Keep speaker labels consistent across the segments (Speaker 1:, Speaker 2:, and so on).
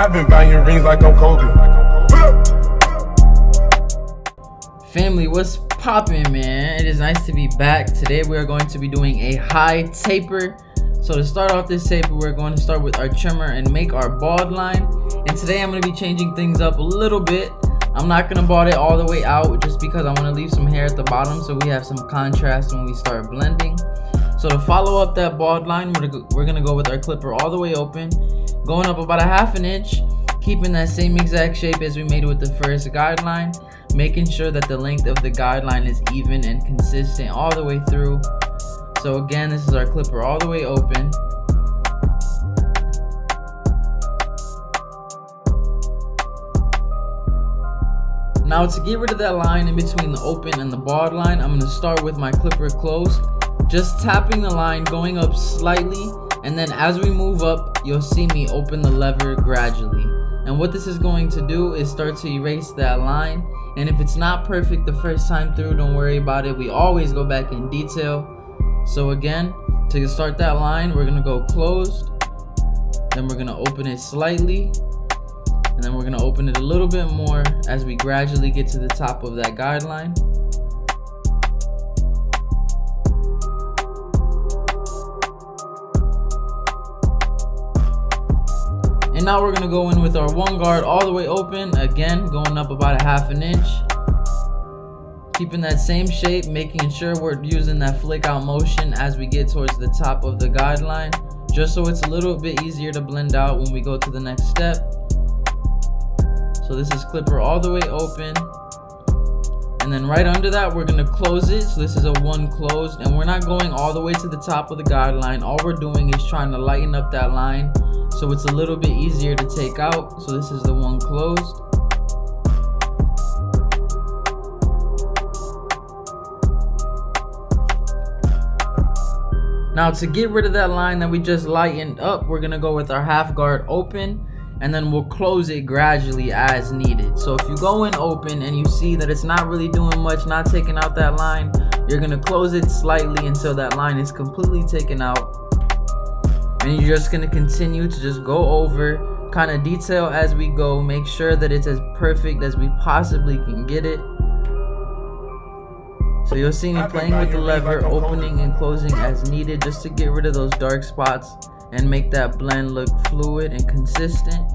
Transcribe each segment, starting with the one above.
Speaker 1: I've been buying rings like I'm Kobe.
Speaker 2: Family, what's poppin', man? It is nice to be back. Today we are going to be doing a high taper. So to start off this taper, we're going to start with our trimmer and make our bald line. And today I'm going to be changing things up a little bit. I'm not going to bald it all the way out just because I want to leave some hair at the bottom so we have some contrast when we start blending. So to follow up that bald line, we're going to go with our clipper all the way open, going up about a ½ inch, keeping that same exact shape as we made with the first guideline, making sure that the length of the guideline is even and consistent all the way through. So again, this is our clipper all the way open. Now to get rid of that line in between the open and the bald line, I'm going to start with my clipper closed, just tapping the line, going up slightly, and then as we move up, you'll see me open the lever gradually. And what this is going to do is start to erase that line. And if it's not perfect the first time through, don't worry about it. We always go back in detail. So again, to start that line, we're gonna go closed, then we're gonna open it slightly, and then we're gonna open it a little bit more as we gradually get to the top of that guideline. And now we're gonna go in with our one guard all the way open, again going up about a ½ inch, keeping that same shape, making sure we're using that flick out motion as we get towards the top of the guideline, just so it's a little bit easier to blend out when we go to the next step. So this is clipper all the way open, and then right under that we're gonna close it. So this is a one closed, and we're not going all the way to the top of the guideline. All we're doing is trying to lighten up that line so it's a little bit easier to take out. So this is the one closed. Now to get rid of that line that we just lightened up, we're gonna go with our half guard open, and then we'll close it gradually as needed. So if you go in open and you see that it's not really doing much, not taking out that line, you're gonna close it slightly until that line is completely taken out. And you're just gonna continue to just go over, kind of detail as we go, make sure that it's as perfect as we possibly can get it. So you'll see me playing with the lever, opening and closing as needed, just to get rid of those dark spots and make that blend look fluid and consistent.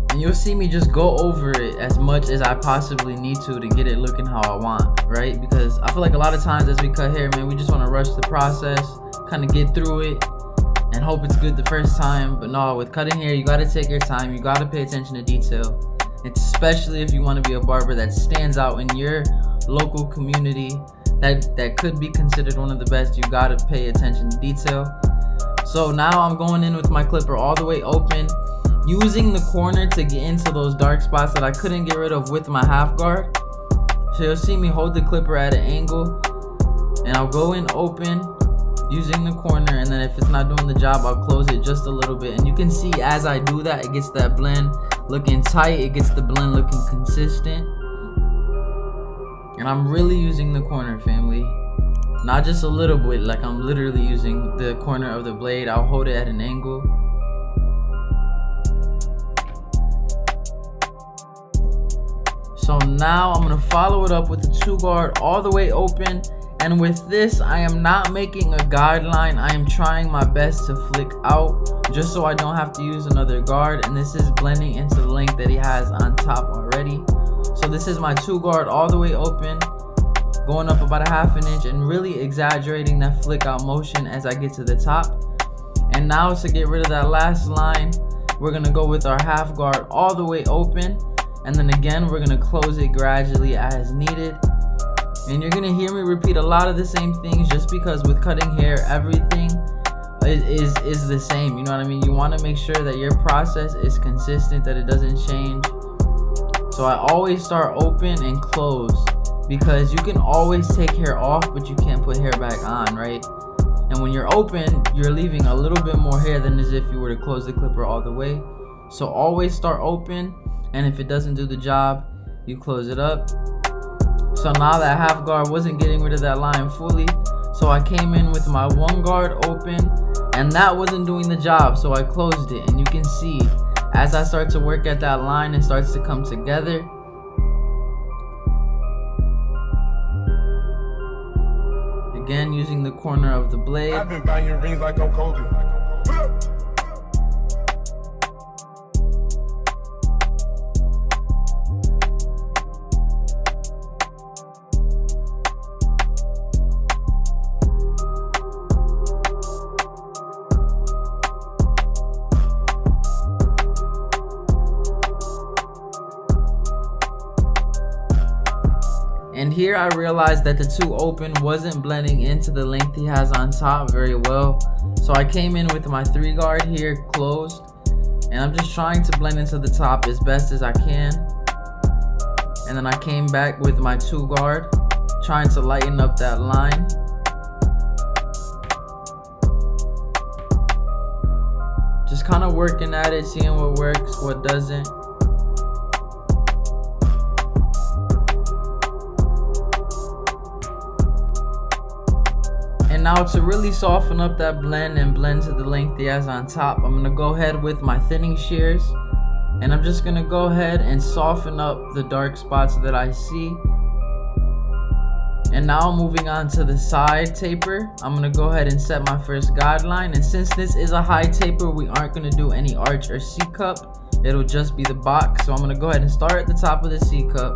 Speaker 2: And you'll see me just go over it as much as I possibly need to get it looking how I want, right? Because I feel like a lot of times as we cut hair, man, we just want to rush the process, kind of get through it and hope it's good the first time. But no, with cutting hair, you got to take your time, you got to pay attention to detail. Especially if you want to be a barber that stands out in your local community, that could be considered one of the best, you got to pay attention to detail. So now I'm going in with my clipper all the way open, using the corner to get into those dark spots that I couldn't get rid of with my half guard. So you'll see me hold the clipper at an angle, and I'll go in open using the corner, and then if it's not doing the job, I'll close it just a little bit. And you can see as I do that, it gets that blend looking tight, it gets the blend looking consistent. And I'm really using the corner, family, not just a little bit, like I'm literally using the corner of the blade. I'll hold it at an angle. So now I'm gonna follow it up with the 2 guard all the way open. And with this, I am not making a guideline. I am trying my best to flick out just so I don't have to use another guard. And this is blending into the length that he has on top already. So this is my 2 guard all the way open, going up about a ½ inch and really exaggerating that flick out motion as I get to the top. And now to get rid of that last line, we're gonna go with our half guard all the way open. And then again, we're gonna close it gradually as needed. And you're gonna hear me repeat a lot of the same things just because with cutting hair, everything is the same. You know what I mean? You wanna make sure that your process is consistent, that it doesn't change. So I always start open and close, because you can always take hair off, but you can't put hair back on, right? And when you're open, you're leaving a little bit more hair than as if you were to close the clipper all the way. So always start open, and if it doesn't do the job, you close it up. So now that half guard wasn't getting rid of that line fully, So I came in with my one guard open, and that wasn't doing the job, so I closed it. And you can see as I start to work at that line, it starts to come together. Again, using the corner of the blade.
Speaker 1: I've been buying rings like I'm Kobe.
Speaker 2: And here I realized that the 2 open wasn't blending into the length he has on top very well. So I came in with my 3 guard here closed, and I'm just trying to blend into the top as best as I can. And then I came back with my 2 guard, trying to lighten up that line. Just kind of working at it, seeing what works, what doesn't. And now to really soften up that blend and blend to the length he has on top, I'm gonna go ahead with my thinning shears, and I'm just gonna go ahead and soften up the dark spots that I see. And now moving on to the side taper, I'm gonna go ahead and set my first guideline. And since this is a high taper, we aren't gonna do any arch or C cup. It'll just be the box. So I'm gonna go ahead and start at the top of the C cup,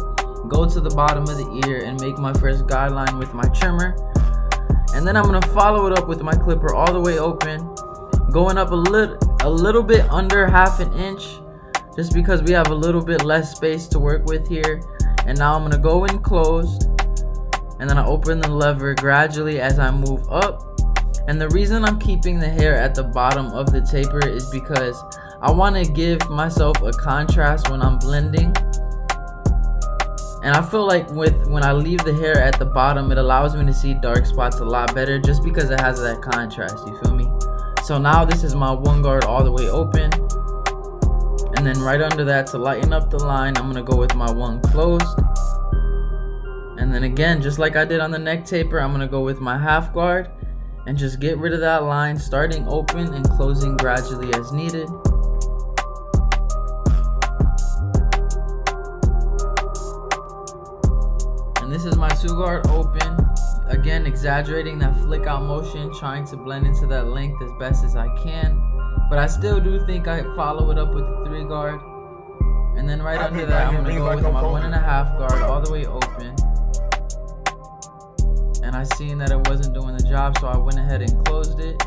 Speaker 2: go to the bottom of the ear, and make my first guideline with my trimmer. And then I'm gonna follow it up with my clipper all the way open, going up a little bit under ½ an inch, just because we have a little bit less space to work with here. And now I'm gonna go in closed, and then I open the lever gradually as I move up. And the reason I'm keeping the hair at the bottom of the taper is because I want to give myself a contrast when I'm blending. And I feel like when I leave the hair at the bottom, it allows me to see dark spots a lot better, just because it has that contrast, you feel me? So now this is my 1 guard all the way open. And then right under that, to lighten up the line, I'm gonna go with my 1 closed. And then again, just like I did on the neck taper, I'm gonna go with my ½ guard and just get rid of that line, starting open and closing gradually as needed. This is my 2 guard open, again exaggerating that flick out motion, trying to blend into that length as best as I can, but I still do think I follow it up with the 3 guard. And then right under that, I'm gonna go with my 1½ guard all the way open, and I seen that it wasn't doing the job, so I went ahead and closed it.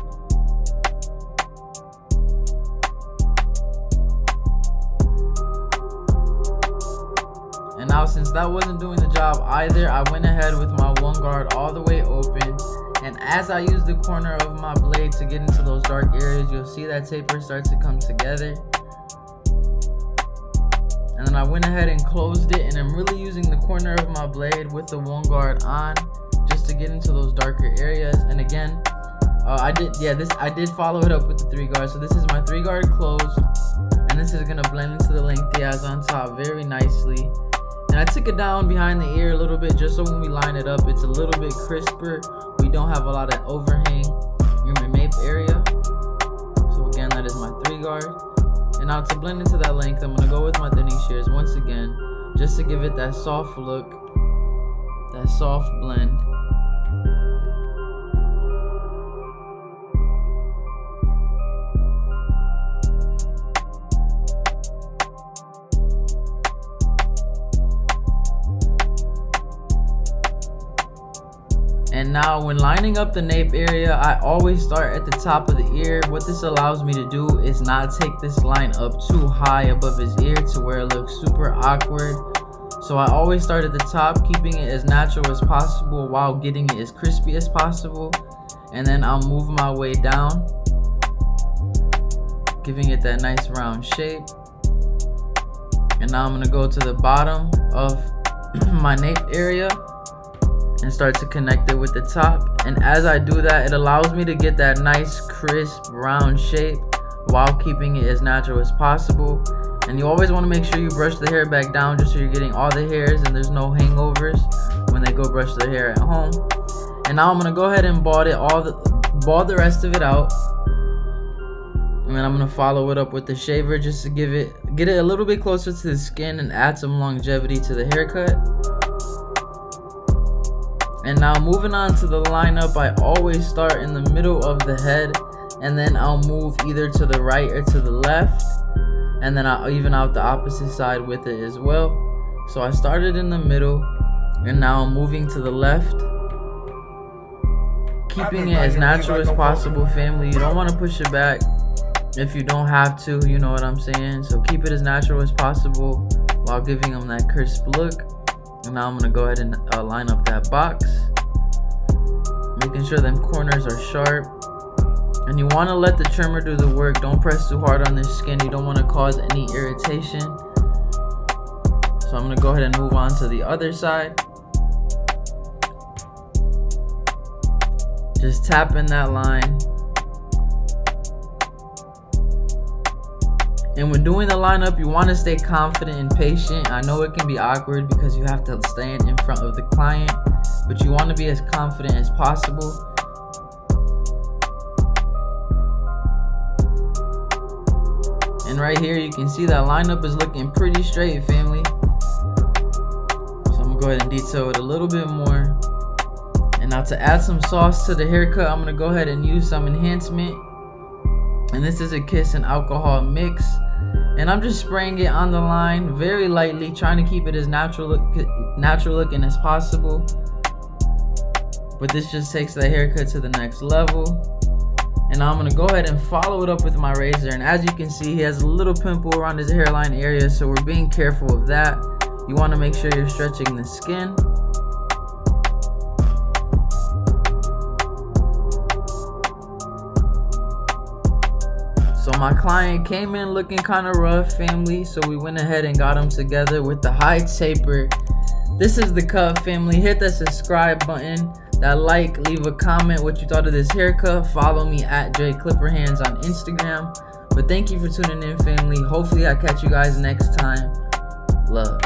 Speaker 2: And now since that wasn't doing the job either, I went ahead with my 1 guard all the way open. And as I use the corner of my blade to get into those dark areas, you'll see that taper start to come together. And then I went ahead and closed it, and I'm really using the corner of my blade with the 1 guard on, just to get into those darker areas. And again, I did follow it up with the 3 guard. So this is my 3 guard closed, and this is gonna blend into the length he has on top very nicely. And I took it down behind the ear a little bit, just so when we line it up, it's a little bit crisper. We don't have a lot of overhang in the nape area. So again, that is my 3 guard. And now to blend into that length, I'm gonna go with my thinning shears once again, just to give it that soft look, that soft blend. And now when lining up the nape area, I always start at the top of the ear. What this allows me to do is not take this line up too high above his ear to where it looks super awkward. So I always start at the top, keeping it as natural as possible while getting it as crispy as possible. And then I'll move my way down, giving it that nice round shape. And now I'm gonna go to the bottom of my nape area and start to connect it with the top. And as I do that, it allows me to get that nice crisp round shape while keeping it as natural as possible. And you always want to make sure you brush the hair back down, just so you're getting all the hairs and there's no hangovers when they go brush their hair at home. And now I'm gonna go ahead and bald the rest of it out. And then I'm gonna follow it up with the shaver just to get it a little bit closer to the skin and add some longevity to the haircut. And now moving on to the lineup, I always start in the middle of the head, and then I'll move either to the right or to the left, and then I'll even out the opposite side with it as well. So I started in the middle, and now I'm moving to the left, keeping it as natural as possible, family. You don't want to push it back if you don't have to, you know what I'm saying? So keep it as natural as possible while giving them that crisp look. And now I'm gonna go ahead and line up that box, making sure them corners are sharp. And you want to let the trimmer do the work. Don't press too hard on this skin. You don't want to cause any irritation. So I'm gonna go ahead and move on to the other side. Just tap in that line. And when doing the lineup, you want to stay confident and patient. I know it can be awkward because you have to stand in front of the client, but you want to be as confident as possible. And right here, you can see that lineup is looking pretty straight, family. So I'm gonna go ahead and detail it a little bit more. And now to add some sauce to the haircut, I'm gonna go ahead and use some enhancement. And this is a kiss and alcohol mix. And I'm just spraying it on the line very lightly, trying to keep it as natural looking as possible. But this just takes the haircut to the next level. And now I'm gonna go ahead and follow it up with my razor. And as you can see, he has a little pimple around his hairline area, so we're being careful of that. You want to make sure you're stretching the skin. So my client came in looking kind of rough, family, so we went ahead and got him together with the high taper. This is the cut, family. Hit that subscribe button, that like, leave a comment what you thought of this haircut. Follow me at JClipperHands on Instagram. But thank you for tuning in, family. Hopefully I catch you guys next time. Love.